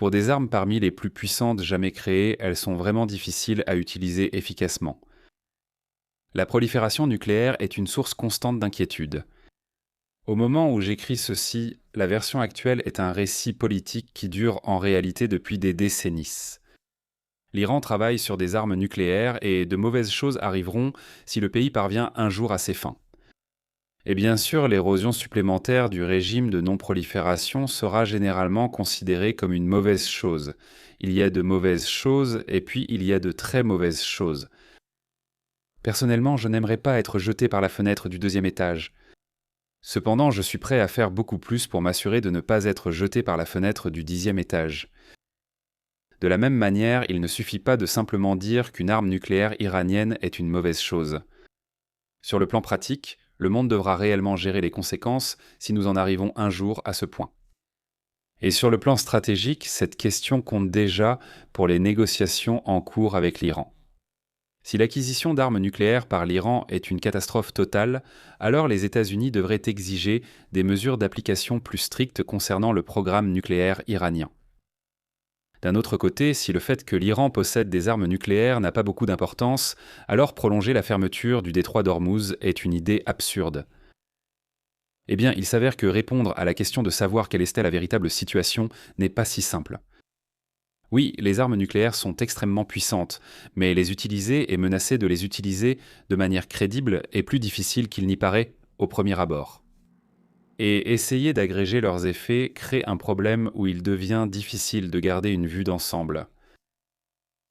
Pour des armes parmi les plus puissantes jamais créées, elles sont vraiment difficiles à utiliser efficacement. La prolifération nucléaire est une source constante d'inquiétude. Au moment où j'écris ceci, la version actuelle est un récit politique qui dure en réalité depuis des décennies. L'Iran travaille sur des armes nucléaires et de mauvaises choses arriveront si le pays parvient un jour à ses fins. Et bien sûr, l'érosion supplémentaire du régime de non-prolifération sera généralement considérée comme une mauvaise chose. Il y a de mauvaises choses et puis il y a de très mauvaises choses. Personnellement, je n'aimerais pas être jeté par la fenêtre du 2e étage. Cependant, je suis prêt à faire beaucoup plus pour m'assurer de ne pas être jeté par la fenêtre du 10e étage. De la même manière, il ne suffit pas de simplement dire qu'une arme nucléaire iranienne est une mauvaise chose. Sur le plan pratique, le monde devra réellement gérer les conséquences si nous en arrivons un jour à ce point. Et sur le plan stratégique, cette question compte déjà pour les négociations en cours avec l'Iran. Si l'acquisition d'armes nucléaires par l'Iran est une catastrophe totale, alors les États-Unis devraient exiger des mesures d'application plus strictes concernant le programme nucléaire iranien. D'un autre côté, si le fait que l'Iran possède des armes nucléaires n'a pas beaucoup d'importance, alors prolonger la fermeture du détroit d'Ormuz est une idée absurde. Eh bien, il s'avère que répondre à la question de savoir quelle était la véritable situation n'est pas si simple. Oui, les armes nucléaires sont extrêmement puissantes, mais les utiliser et menacer de les utiliser de manière crédible est plus difficile qu'il n'y paraît au premier abord. Et essayer d'agréger leurs effets crée un problème où il devient difficile de garder une vue d'ensemble.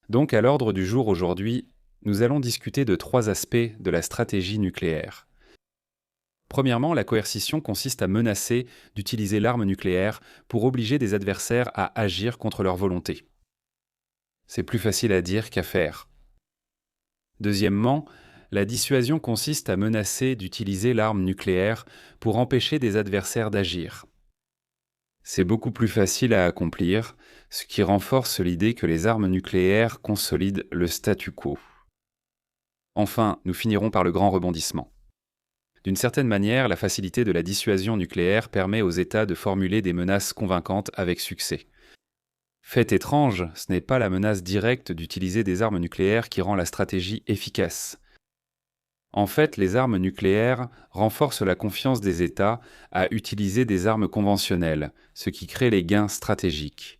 Donc à l'ordre du jour aujourd'hui, nous allons discuter de 3 aspects de la stratégie nucléaire. Premièrement, la coercition consiste à menacer d'utiliser l'arme nucléaire pour obliger des adversaires à agir contre leur volonté. C'est plus facile à dire qu'à faire. Deuxièmement, la dissuasion consiste à menacer d'utiliser l'arme nucléaire pour empêcher des adversaires d'agir. C'est beaucoup plus facile à accomplir, ce qui renforce l'idée que les armes nucléaires consolident le statu quo. Enfin, nous finirons par le grand rebondissement. D'une certaine manière, la facilité de la dissuasion nucléaire permet aux États de formuler des menaces convaincantes avec succès. Fait étrange, ce n'est pas la menace directe d'utiliser des armes nucléaires qui rend la stratégie efficace. En fait, les armes nucléaires renforcent la confiance des États à utiliser des armes conventionnelles, ce qui crée les gains stratégiques.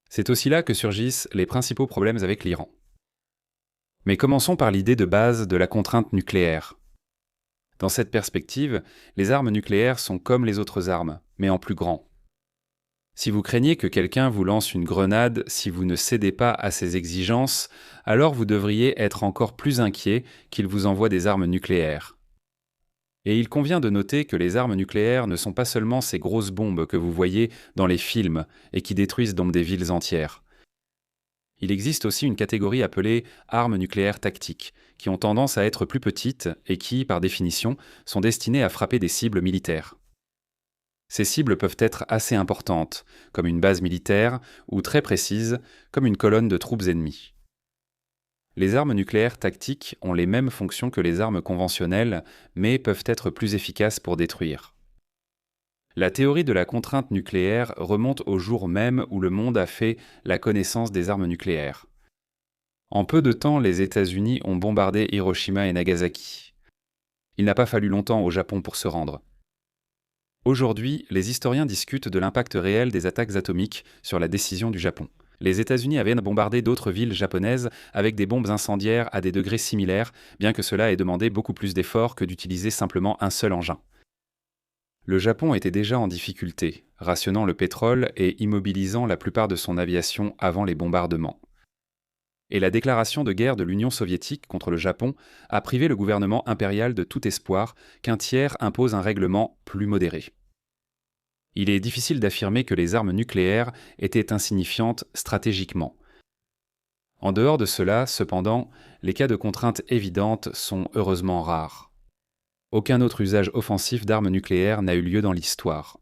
C'est aussi là que surgissent les principaux problèmes avec l'Iran. Mais commençons par l'idée de base de la contrainte nucléaire. Dans cette perspective, les armes nucléaires sont comme les autres armes, mais en plus grand. Si vous craignez que quelqu'un vous lance une grenade si vous ne cédez pas à ses exigences, alors vous devriez être encore plus inquiet qu'il vous envoie des armes nucléaires. Et il convient de noter que les armes nucléaires ne sont pas seulement ces grosses bombes que vous voyez dans les films et qui détruisent donc des villes entières. Il existe aussi une catégorie appelée armes nucléaires tactiques, qui ont tendance à être plus petites et qui, par définition, sont destinées à frapper des cibles militaires. Ces cibles peuvent être assez importantes, comme une base militaire, ou très précises, comme une colonne de troupes ennemies. Les armes nucléaires tactiques ont les mêmes fonctions que les armes conventionnelles, mais peuvent être plus efficaces pour détruire. La théorie de la contrainte nucléaire remonte au jour même où le monde a fait la connaissance des armes nucléaires. En peu de temps, les États-Unis ont bombardé Hiroshima et Nagasaki. Il n'a pas fallu longtemps au Japon pour se rendre. Aujourd'hui, les historiens discutent de l'impact réel des attaques atomiques sur la décision du Japon. Les États-Unis avaient bombardé d'autres villes japonaises avec des bombes incendiaires à des degrés similaires, bien que cela ait demandé beaucoup plus d'efforts que d'utiliser simplement un seul engin. Le Japon était déjà en difficulté, rationnant le pétrole et immobilisant la plupart de son aviation avant les bombardements. Et la déclaration de guerre de l'Union soviétique contre le Japon a privé le gouvernement impérial de tout espoir qu'un tiers impose un règlement plus modéré. Il est difficile d'affirmer que les armes nucléaires étaient insignifiantes stratégiquement. En dehors de cela, cependant, les cas de contrainte évidentes sont heureusement rares. Aucun autre usage offensif d'armes nucléaires n'a eu lieu dans l'histoire.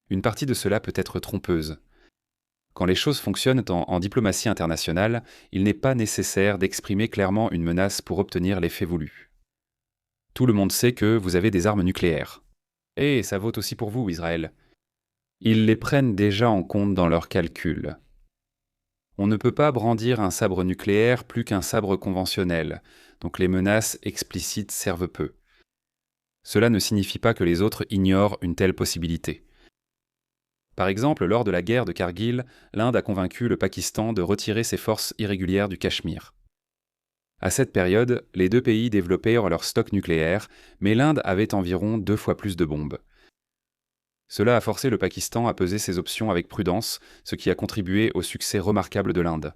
Une partie de cela peut être trompeuse. Quand les choses fonctionnent en diplomatie internationale, il n'est pas nécessaire d'exprimer clairement une menace pour obtenir l'effet voulu. Tout le monde sait que vous avez des armes nucléaires. Et ça vaut aussi pour vous, Israël. Ils les prennent déjà en compte dans leurs calculs. On ne peut pas brandir un sabre nucléaire plus qu'un sabre conventionnel, donc les menaces explicites servent peu. Cela ne signifie pas que les autres ignorent une telle possibilité. Par exemple, lors de la guerre de Kargil, l'Inde a convaincu le Pakistan de retirer ses forces irrégulières du Cachemire. À cette période, les deux pays développèrent leur stock nucléaire, mais l'Inde avait environ 2 fois plus de bombes. Cela a forcé le Pakistan à peser ses options avec prudence, ce qui a contribué au succès remarquable de l'Inde.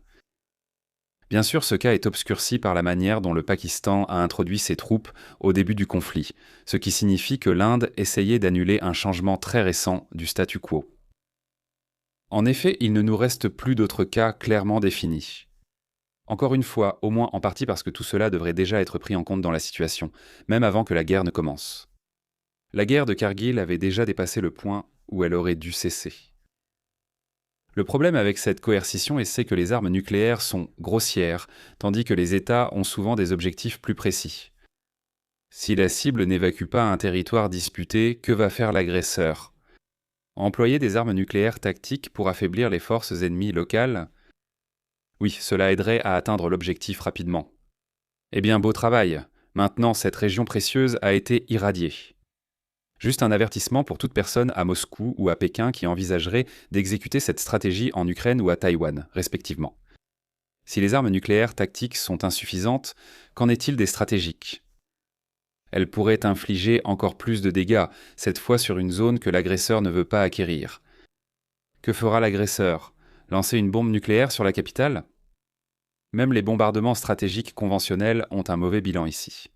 Bien sûr, ce cas est obscurci par la manière dont le Pakistan a introduit ses troupes au début du conflit, ce qui signifie que l'Inde essayait d'annuler un changement très récent du statu quo. En effet, il ne nous reste plus d'autres cas clairement définis. Encore une fois, au moins en partie parce que tout cela devrait déjà être pris en compte dans la situation, même avant que la guerre ne commence. La guerre de Kargil avait déjà dépassé le point où elle aurait dû cesser. Le problème avec cette coercition, c'est que les armes nucléaires sont grossières, tandis que les États ont souvent des objectifs plus précis. Si la cible n'évacue pas un territoire disputé, que va faire l'agresseur? Employer des armes nucléaires tactiques pour affaiblir les forces ennemies locales? Oui, cela aiderait à atteindre l'objectif rapidement. Eh bien, beau travail. Maintenant, cette région précieuse a été irradiée. Juste un avertissement pour toute personne à Moscou ou à Pékin qui envisagerait d'exécuter cette stratégie en Ukraine ou à Taïwan, respectivement. Si les armes nucléaires tactiques sont insuffisantes, qu'en est-il des stratégiques? Elles pourraient infliger encore plus de dégâts, cette fois sur une zone que l'agresseur ne veut pas acquérir. Que fera l'agresseur? Lancer une bombe nucléaire sur la capitale? Même les bombardements stratégiques conventionnels ont un mauvais bilan ici.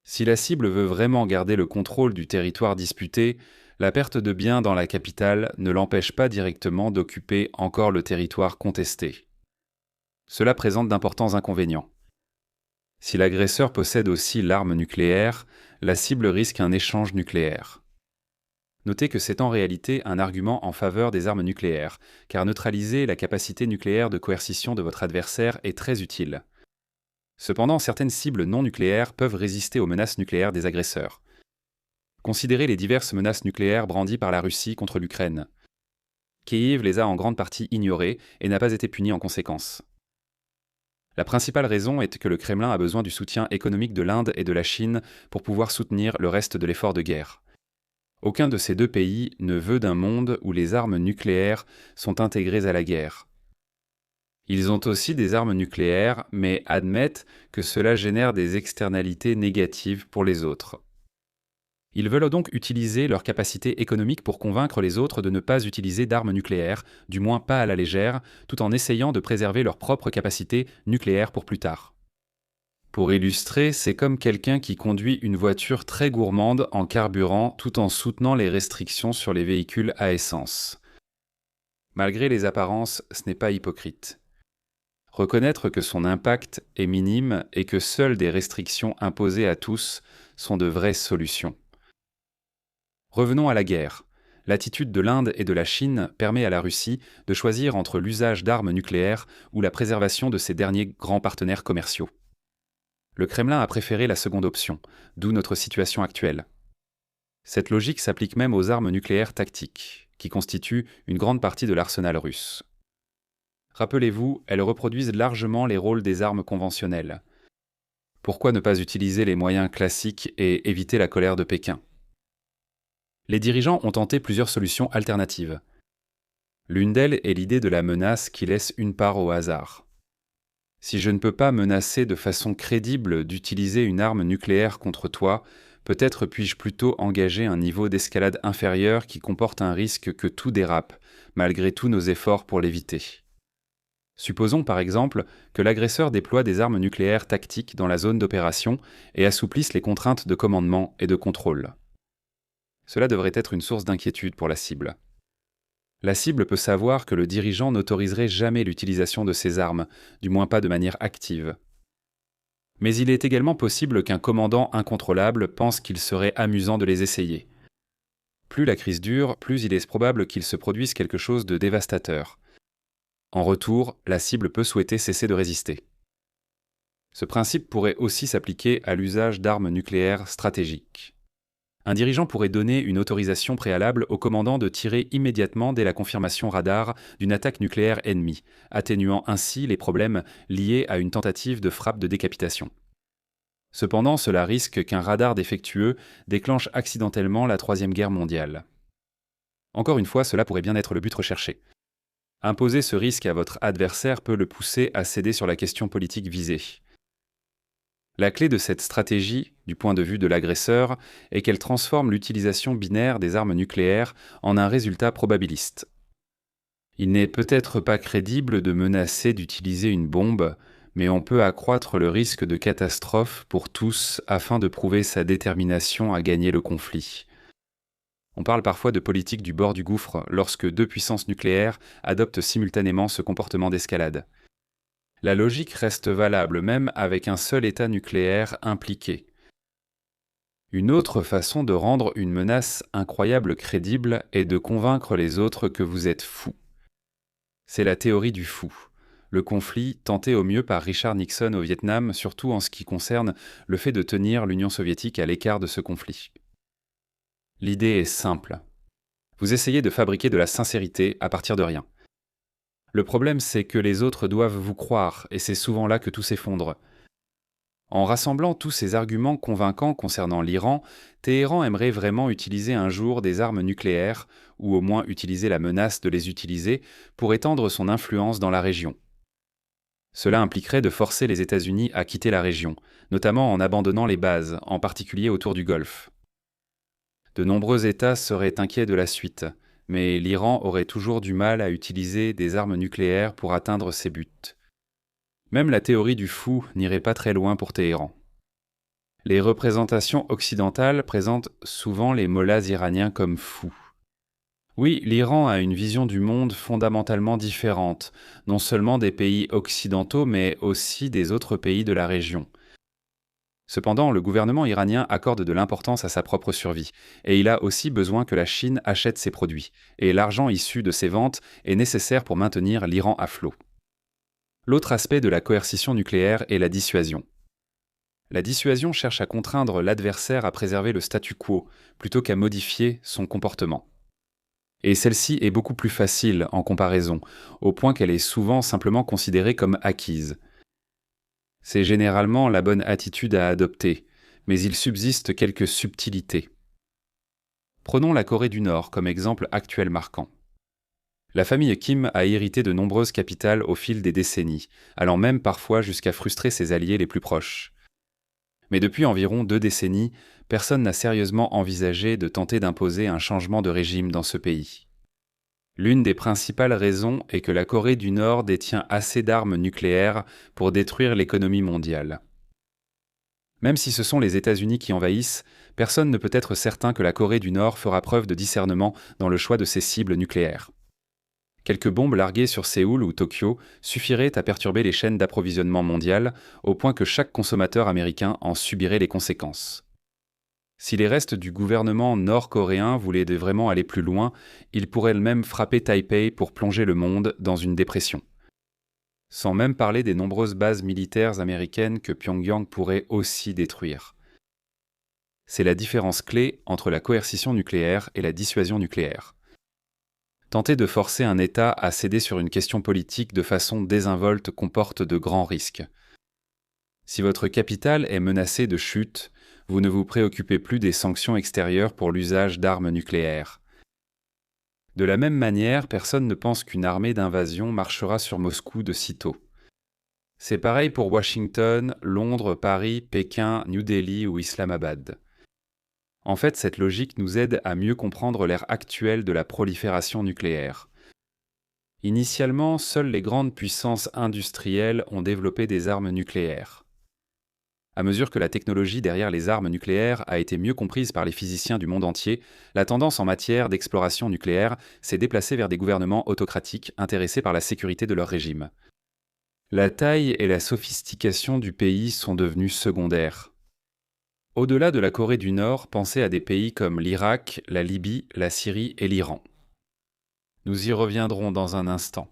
Si la cible veut vraiment garder le contrôle du territoire disputé, la perte de biens dans la capitale ne l'empêche pas directement d'occuper encore le territoire contesté. Cela présente d'importants inconvénients. Si l'agresseur possède aussi l'arme nucléaire, la cible risque un échange nucléaire. Notez que c'est en réalité un argument en faveur des armes nucléaires, car neutraliser la capacité nucléaire de coercition de votre adversaire est très utile. Cependant, certaines cibles non nucléaires peuvent résister aux menaces nucléaires des agresseurs. Considérez les diverses menaces nucléaires brandies par la Russie contre l'Ukraine. Kiev les a en grande partie ignorées et n'a pas été puni en conséquence. La principale raison est que le Kremlin a besoin du soutien économique de l'Inde et de la Chine pour pouvoir soutenir le reste de l'effort de guerre. Aucun de ces deux pays ne veut d'un monde où les armes nucléaires sont intégrées à la guerre. Ils ont aussi des armes nucléaires, mais admettent que cela génère des externalités négatives pour les autres. Ils veulent donc utiliser leur capacité économique pour convaincre les autres de ne pas utiliser d'armes nucléaires, du moins pas à la légère, tout en essayant de préserver leur propre capacité nucléaire pour plus tard. Pour illustrer, c'est comme quelqu'un qui conduit une voiture très gourmande en carburant tout en soutenant les restrictions sur les véhicules à essence. Malgré les apparences, ce n'est pas hypocrite. Reconnaître que son impact est minime et que seules des restrictions imposées à tous sont de vraies solutions. Revenons à la guerre. L'attitude de l'Inde et de la Chine permet à la Russie de choisir entre l'usage d'armes nucléaires ou la préservation de ses derniers grands partenaires commerciaux. Le Kremlin a préféré la seconde option, d'où notre situation actuelle. Cette logique s'applique même aux armes nucléaires tactiques, qui constituent une grande partie de l'arsenal russe. Rappelez-vous, elles reproduisent largement les rôles des armes conventionnelles. Pourquoi ne pas utiliser les moyens classiques et éviter la colère de Pékin? Les dirigeants ont tenté plusieurs solutions alternatives. L'une d'elles est l'idée de la menace qui laisse une part au hasard. Si je ne peux pas menacer de façon crédible d'utiliser une arme nucléaire contre toi, peut-être puis-je plutôt engager un niveau d'escalade inférieur qui comporte un risque que tout dérape, malgré tous nos efforts pour l'éviter. Supposons par exemple que l'agresseur déploie des armes nucléaires tactiques dans la zone d'opération et assouplisse les contraintes de commandement et de contrôle. Cela devrait être une source d'inquiétude pour la cible. La cible peut savoir que le dirigeant n'autoriserait jamais l'utilisation de ces armes, du moins pas de manière active. Mais il est également possible qu'un commandant incontrôlable pense qu'il serait amusant de les essayer. Plus la crise dure, plus il est probable qu'il se produise quelque chose de dévastateur. En retour, la cible peut souhaiter cesser de résister. Ce principe pourrait aussi s'appliquer à l'usage d'armes nucléaires stratégiques. Un dirigeant pourrait donner une autorisation préalable au commandant de tirer immédiatement dès la confirmation radar d'une attaque nucléaire ennemie, atténuant ainsi les problèmes liés à une tentative de frappe de décapitation. Cependant, cela risque qu'un radar défectueux déclenche accidentellement la Troisième Guerre mondiale. Encore une fois, cela pourrait bien être le but recherché. Imposer ce risque à votre adversaire peut le pousser à céder sur la question politique visée. La clé de cette stratégie, du point de vue de l'agresseur, est qu'elle transforme l'utilisation binaire des armes nucléaires en un résultat probabiliste. Il n'est peut-être pas crédible de menacer d'utiliser une bombe, mais on peut accroître le risque de catastrophe pour tous afin de prouver sa détermination à gagner le conflit. On parle parfois de politique du bord du gouffre lorsque deux puissances nucléaires adoptent simultanément ce comportement d'escalade. La logique reste valable même avec un seul État nucléaire impliqué. Une autre façon de rendre une menace incroyable crédible est de convaincre les autres que vous êtes fou. C'est la théorie du fou. Le conflit, tenté au mieux par Richard Nixon au Vietnam, surtout en ce qui concerne le fait de tenir l'Union soviétique à l'écart de ce conflit. L'idée est simple. Vous essayez de fabriquer de la sincérité à partir de rien. Le problème, c'est que les autres doivent vous croire, et c'est souvent là que tout s'effondre. En rassemblant tous ces arguments convaincants concernant l'Iran, Téhéran aimerait vraiment utiliser un jour des armes nucléaires, ou au moins utiliser la menace de les utiliser, pour étendre son influence dans la région. Cela impliquerait de forcer les États-Unis à quitter la région, notamment en abandonnant les bases, en particulier autour du Golfe. De nombreux États seraient inquiets de la suite, mais l'Iran aurait toujours du mal à utiliser des armes nucléaires pour atteindre ses buts. Même la théorie du fou n'irait pas très loin pour Téhéran. Les représentations occidentales présentent souvent les mollahs iraniens comme fous. Oui, l'Iran a une vision du monde fondamentalement différente, non seulement des pays occidentaux, mais aussi des autres pays de la région. Cependant, le gouvernement iranien accorde de l'importance à sa propre survie, et il a aussi besoin que la Chine achète ses produits, et l'argent issu de ces ventes est nécessaire pour maintenir l'Iran à flot. L'autre aspect de la coercition nucléaire est la dissuasion. La dissuasion cherche à contraindre l'adversaire à préserver le statu quo, plutôt qu'à modifier son comportement. Et celle-ci est beaucoup plus facile en comparaison, au point qu'elle est souvent simplement considérée comme acquise. C'est généralement la bonne attitude à adopter, mais il subsiste quelques subtilités. Prenons la Corée du Nord comme exemple actuel marquant. La famille Kim a hérité de nombreuses capitales au fil des décennies, allant même parfois jusqu'à frustrer ses alliés les plus proches. Mais depuis environ 2 décennies, personne n'a sérieusement envisagé de tenter d'imposer un changement de régime dans ce pays. L'une des principales raisons est que la Corée du Nord détient assez d'armes nucléaires pour détruire l'économie mondiale. Même si ce sont les États-Unis qui envahissent, personne ne peut être certain que la Corée du Nord fera preuve de discernement dans le choix de ses cibles nucléaires. Quelques bombes larguées sur Séoul ou Tokyo suffiraient à perturber les chaînes d'approvisionnement mondiales, au point que chaque consommateur américain en subirait les conséquences. Si les restes du gouvernement nord-coréen voulaient vraiment aller plus loin, ils pourraient même frapper Taipei pour plonger le monde dans une dépression. Sans même parler des nombreuses bases militaires américaines que Pyongyang pourrait aussi détruire. C'est la différence clé entre la coercition nucléaire et la dissuasion nucléaire. Tenter de forcer un État à céder sur une question politique de façon désinvolte comporte de grands risques. Si votre capitale est menacée de chute, vous ne vous préoccupez plus des sanctions extérieures pour l'usage d'armes nucléaires. De la même manière, personne ne pense qu'une armée d'invasion marchera sur Moscou de sitôt. C'est pareil pour Washington, Londres, Paris, Pékin, New Delhi ou Islamabad. En fait, cette logique nous aide à mieux comprendre l'ère actuelle de la prolifération nucléaire. Initialement, seules les grandes puissances industrielles ont développé des armes nucléaires. À mesure que la technologie derrière les armes nucléaires a été mieux comprise par les physiciens du monde entier, la tendance en matière d'exploration nucléaire s'est déplacée vers des gouvernements autocratiques intéressés par la sécurité de leur régime. La taille et la sophistication du pays sont devenues secondaires. Au-delà de la Corée du Nord, pensez à des pays comme l'Irak, la Libye, la Syrie et l'Iran. Nous y reviendrons dans un instant.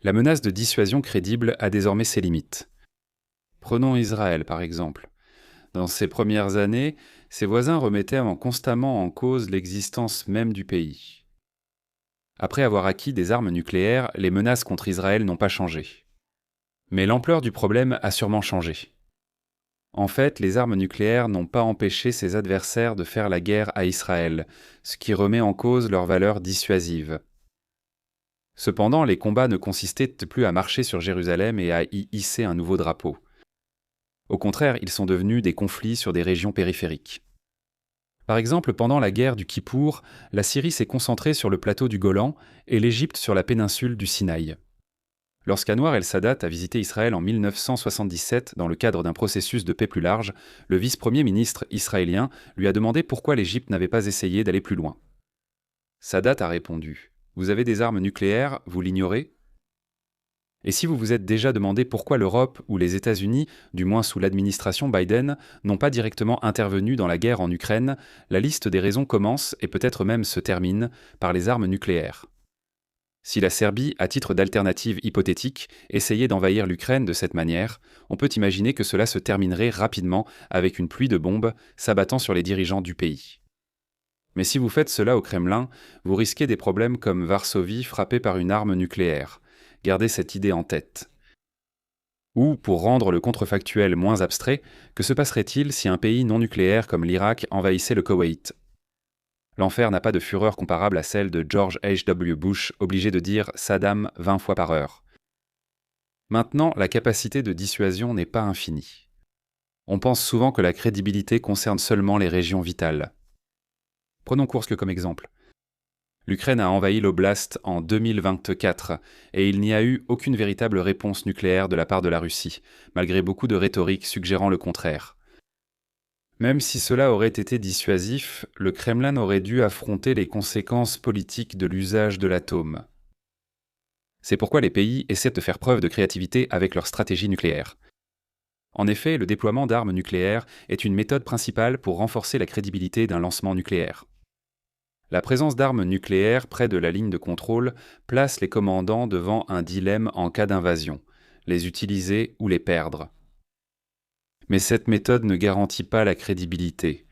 La menace de dissuasion crédible a désormais ses limites. Prenons Israël par exemple. Dans ses premières années, Ses voisins remettaient constamment en cause l'existence même du pays. Après avoir acquis des armes nucléaires, les menaces contre Israël n'ont pas changé. Mais l'ampleur du problème a sûrement changé. En fait, les armes nucléaires n'ont pas empêché ses adversaires de faire la guerre à Israël, ce qui remet en cause leur valeur dissuasive. Cependant, les combats ne consistaient plus à marcher sur Jérusalem et à y hisser un nouveau drapeau. Au contraire, ils sont devenus des conflits sur des régions périphériques. Par exemple, pendant la guerre du Kippour, la Syrie s'est concentrée sur le plateau du Golan et l'Égypte sur la péninsule du Sinaï. Lorsqu'Anwar el-Sadat a visité Israël en 1977 dans le cadre d'un processus de paix plus large, le vice-premier ministre israélien lui a demandé pourquoi l'Égypte n'avait pas essayé d'aller plus loin. Sadat a répondu « Vous avez des armes nucléaires, vous l'ignorez ?» Et si vous vous êtes déjà demandé pourquoi l'Europe ou les États-Unis, du moins sous l'administration Biden, n'ont pas directement intervenu dans la guerre en Ukraine, la liste des raisons commence et peut-être même se termine par les armes nucléaires. Si la Serbie, à titre d'alternative hypothétique, essayait d'envahir l'Ukraine de cette manière, on peut imaginer que cela se terminerait rapidement avec une pluie de bombes s'abattant sur les dirigeants du pays. Mais si vous faites cela au Kremlin, vous risquez des problèmes comme Varsovie frappée par une arme nucléaire. Gardez cette idée en tête. Ou, pour rendre le contrefactuel moins abstrait, que se passerait-il si un pays non nucléaire comme l'Irak envahissait le Koweït ? L'enfer n'a pas de fureur comparable à celle de George H.W. Bush, obligé de dire Saddam 20 fois par heure. Maintenant, la capacité de dissuasion n'est pas infinie. On pense souvent que la crédibilité concerne seulement les régions vitales. Prenons Koursk comme exemple. L'Ukraine a envahi l'oblast en 2024 et il n'y a eu aucune véritable réponse nucléaire de la part de la Russie, malgré beaucoup de rhétorique suggérant le contraire. Même si cela aurait été dissuasif, le Kremlin aurait dû affronter les conséquences politiques de l'usage de l'atome. C'est pourquoi les pays essaient de faire preuve de créativité avec leur stratégie nucléaire. En effet, le déploiement d'armes nucléaires est une méthode principale pour renforcer la crédibilité d'un lancement nucléaire. La présence d'armes nucléaires près de la ligne de contrôle place les commandants devant un dilemme en cas d'invasion, les utiliser ou les perdre. Mais cette méthode ne garantit pas la crédibilité.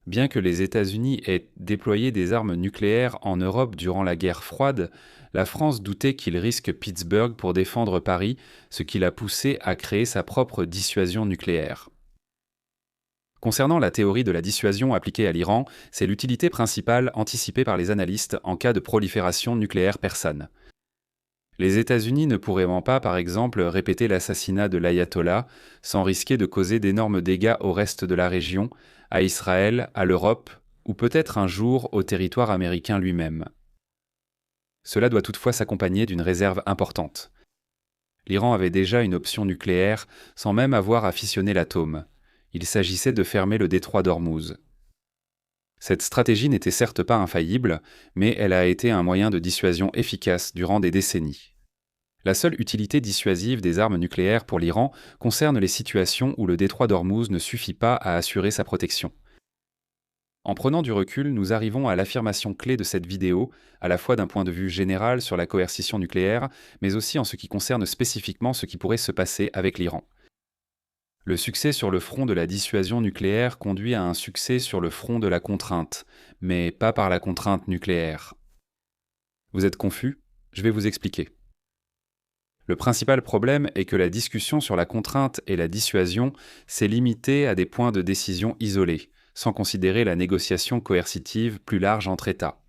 Bien que les États-Unis aient déployé des armes nucléaires en Europe durant la guerre froide, la France doutait qu'il risque Pittsburgh pour défendre Paris, ce qui l'a poussé à créer sa propre dissuasion nucléaire. Concernant la théorie de la dissuasion appliquée à l'Iran, c'est l'utilité principale anticipée par les analystes en cas de prolifération nucléaire persane. Les États-Unis ne pourraient pas, par exemple, répéter l'assassinat de l'ayatollah sans risquer de causer d'énormes dégâts au reste de la région, à Israël, à l'Europe, ou peut-être un jour au territoire américain lui-même. Cela doit toutefois s'accompagner d'une réserve importante. L'Iran avait déjà une option nucléaire sans même avoir à fissionner l'atome. Il s'agissait de fermer le détroit d'Ormuz. Cette stratégie n'était certes pas infaillible, mais elle a été un moyen de dissuasion efficace durant des décennies. La seule utilité dissuasive des armes nucléaires pour l'Iran concerne les situations où le détroit d'Ormuz ne suffit pas à assurer sa protection. En prenant du recul, nous arrivons à l'affirmation clé de cette vidéo, à la fois d'un point de vue général sur la coercition nucléaire, mais aussi en ce qui concerne spécifiquement ce qui pourrait se passer avec l'Iran. Le succès sur le front de la dissuasion nucléaire conduit à un succès sur le front de la contrainte, mais pas par la contrainte nucléaire. Vous êtes confus ? Je vais vous expliquer. Le principal problème est que la discussion sur la contrainte et la dissuasion s'est limitée à des points de décision isolés, sans considérer la négociation coercitive plus large entre États.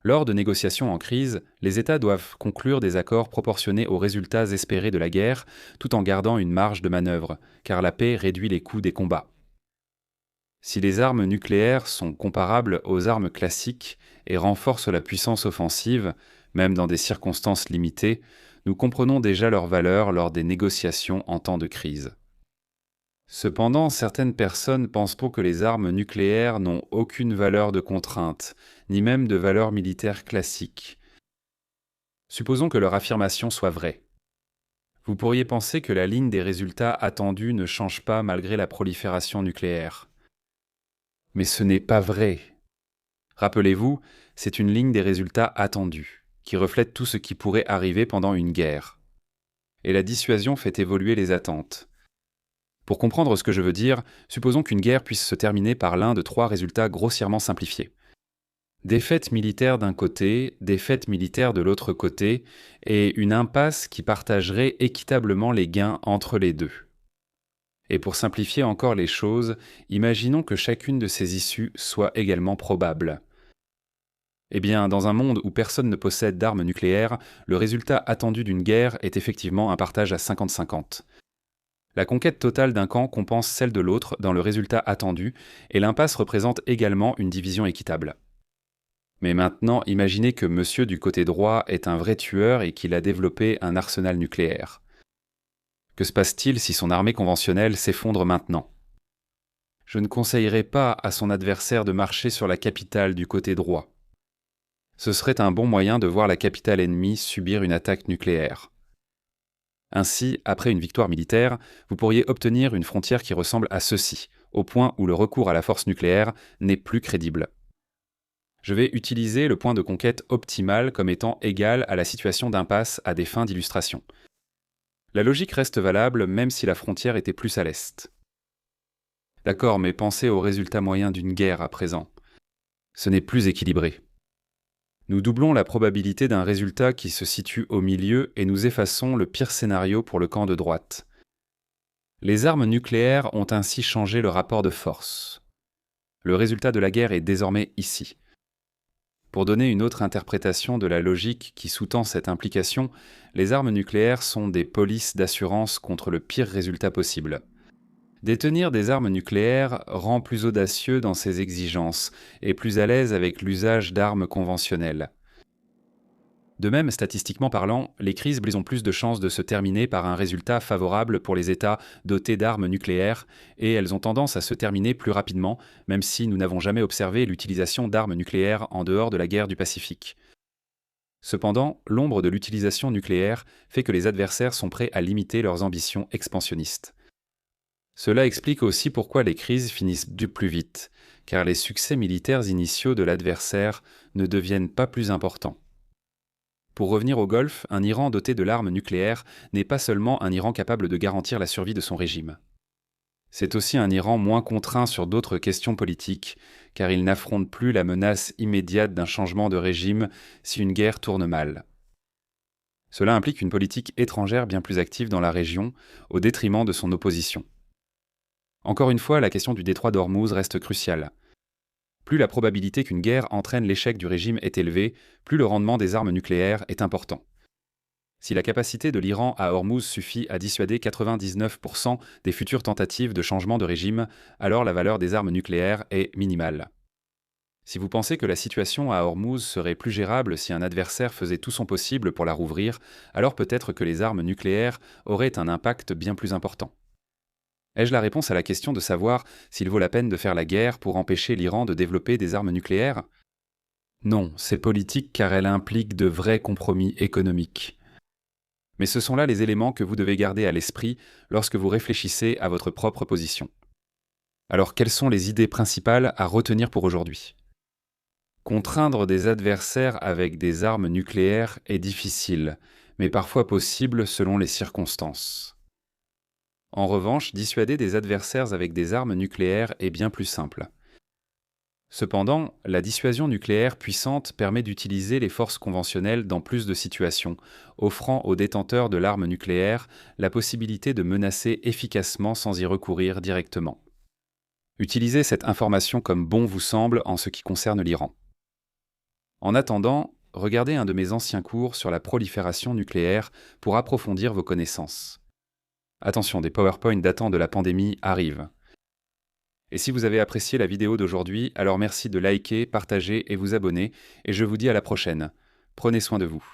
Lors de négociations en crise, les États doivent conclure des accords proportionnés aux résultats espérés de la guerre, tout en gardant une marge de manœuvre, car la paix réduit les coûts des combats. Si les armes nucléaires sont comparables aux armes classiques et renforcent la puissance offensive, même dans des circonstances limitées, nous comprenons déjà leur valeur lors des négociations en temps de crise. Cependant, certaines personnes pensent que les armes nucléaires n'ont aucune valeur de contrainte, ni même de valeur militaire classique. Supposons que leur affirmation soit vraie. Vous pourriez penser que la ligne des résultats attendus ne change pas malgré la prolifération nucléaire. Mais ce n'est pas vrai. Rappelez-vous, c'est une ligne des résultats attendus, qui reflète tout ce qui pourrait arriver pendant une guerre. Et la dissuasion fait évoluer les attentes. Pour comprendre ce que je veux dire, supposons qu'une guerre puisse se terminer par l'un de trois résultats grossièrement simplifiés. Défaite militaire d'un côté, défaite militaire de l'autre côté, et une impasse qui partagerait équitablement les gains entre les deux. Et pour simplifier encore les choses, imaginons que chacune de ces issues soit également probable. Eh bien, dans un monde où personne ne possède d'armes nucléaires, le résultat attendu d'une guerre est effectivement un partage à 50-50. La conquête totale d'un camp compense celle de l'autre dans le résultat attendu, et l'impasse représente également une division équitable. Mais maintenant, imaginez que monsieur du côté droit est un vrai tueur et qu'il a développé un arsenal nucléaire. Que se passe-t-il si son armée conventionnelle s'effondre maintenant ? Je ne conseillerais pas à son adversaire de marcher sur la capitale du côté droit. Ce serait un bon moyen de voir la capitale ennemie subir une attaque nucléaire. Ainsi, après une victoire militaire, vous pourriez obtenir une frontière qui ressemble à ceci, au point où le recours à la force nucléaire n'est plus crédible. Je vais utiliser le point de conquête optimal comme étant égal à la situation d'impasse à des fins d'illustration. La logique reste valable même si la frontière était plus à l'est. D'accord, mais pensez au résultat moyen d'une guerre à présent. Ce n'est plus équilibré. Nous doublons la probabilité d'un résultat qui se situe au milieu et nous effaçons le pire scénario pour le camp de droite. Les armes nucléaires ont ainsi changé le rapport de force. Le résultat de la guerre est désormais ici. Pour donner une autre interprétation de la logique qui sous-tend cette implication, les armes nucléaires sont des polices d'assurance contre le pire résultat possible. Détenir des armes nucléaires rend plus audacieux dans ses exigences et plus à l'aise avec l'usage d'armes conventionnelles. De même, statistiquement parlant, les crises ont plus de chances de se terminer par un résultat favorable pour les États dotés d'armes nucléaires, et elles ont tendance à se terminer plus rapidement, même si nous n'avons jamais observé l'utilisation d'armes nucléaires en dehors de la guerre du Pacifique. Cependant, l'ombre de l'utilisation nucléaire fait que les adversaires sont prêts à limiter leurs ambitions expansionnistes. Cela explique aussi pourquoi les crises finissent du plus vite, car les succès militaires initiaux de l'adversaire ne deviennent pas plus importants. Pour revenir au Golfe, un Iran doté de l'arme nucléaire n'est pas seulement un Iran capable de garantir la survie de son régime. C'est aussi un Iran moins contraint sur d'autres questions politiques, car il n'affronte plus la menace immédiate d'un changement de régime si une guerre tourne mal. Cela implique une politique étrangère bien plus active dans la région, au détriment de son opposition. Encore une fois, la question du détroit d'Ormuz reste cruciale. Plus la probabilité qu'une guerre entraîne l'échec du régime est élevée, plus le rendement des armes nucléaires est important. Si la capacité de l'Iran à Ormuz suffit à dissuader 99% des futures tentatives de changement de régime, alors la valeur des armes nucléaires est minimale. Si vous pensez que la situation à Ormuz serait plus gérable si un adversaire faisait tout son possible pour la rouvrir, alors peut-être que les armes nucléaires auraient un impact bien plus important. Ai-je la réponse à la question de savoir s'il vaut la peine de faire la guerre pour empêcher l'Iran de développer des armes nucléaires ? Non, c'est politique car elle implique de vrais compromis économiques. Mais ce sont là les éléments que vous devez garder à l'esprit lorsque vous réfléchissez à votre propre position. Alors quelles sont les idées principales à retenir pour aujourd'hui ? Contraindre des adversaires avec des armes nucléaires est difficile, mais parfois possible selon les circonstances. En revanche, dissuader des adversaires avec des armes nucléaires est bien plus simple. Cependant, la dissuasion nucléaire puissante permet d'utiliser les forces conventionnelles dans plus de situations, offrant aux détenteurs de l'arme nucléaire la possibilité de menacer efficacement sans y recourir directement. Utilisez cette information comme bon vous semble en ce qui concerne l'Iran. En attendant, regardez un de mes anciens cours sur la prolifération nucléaire pour approfondir vos connaissances. Attention, des PowerPoint datant de la pandémie arrivent. Et si vous avez apprécié la vidéo d'aujourd'hui, alors merci de liker, partager et vous abonner, et je vous dis à la prochaine. Prenez soin de vous.